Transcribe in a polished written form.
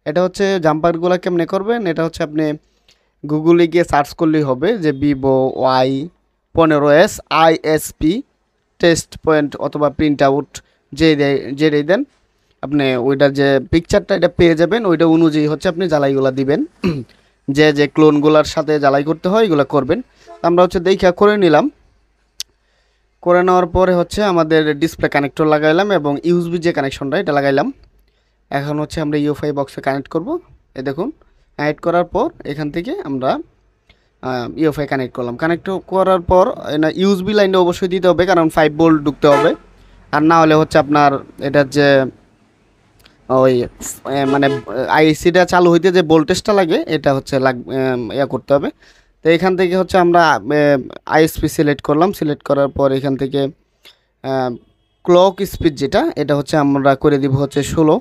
এটা হচ্ছে জাম্পারগুলো কেমনে করবেন, এটা হচ্ছে আপনি গুগলে গিয়ে সার্চ করলেই হবে যে vivo Y15s ISP test point অথবা প্রিন্ট আউট যেটাই দেন আপনি ওইটার যে পিকচারটা এটা পেয়ে যাবেন। ওইটা অনুযায়ী হচ্ছে আপনি জ্বালাইগুলা দিবেন। যে যে ক্লোনগুলার সাথে জ্বালাই করতে হয় এগুলো করবেন। আমরা হচ্ছে দেখা করে নিলাম। করে নেওয়ার পরে হচ্ছে আমাদের ডিসপ্লে কানেক্টর লাগাইলাম এবং ইউএসবি যে কানেকশনটা এটা লাগাইলাম। এখন হচ্ছে আমরা ইউএফআই বক্সে কানেক্ট করব। এই দেখুন কানেক্ট করার পর এখান থেকে আমরা ইউএফআই কানেক্ট করলাম। কানেক্ট করার পর ইউএসবি লাইনটা অবশ্যই দিতে হবে, কারণ 5 ভোল্ট ঢুকতে হবে। আর না হলে হচ্ছে আপনার এটার যে ওই মানে আইসিটা চালু হইতে যে ভোল্টেজটা লাগে এটা হচ্ছে ইয়া করতে হবে। তো এখান থেকে হচ্ছে আমরা আইএসপি সিলেক্ট করলাম। সিলেক্ট করার পর এখান থেকে ক্লক স্পিড যেটা এটা হচ্ছে আমরা করে দিব হচ্ছে 16।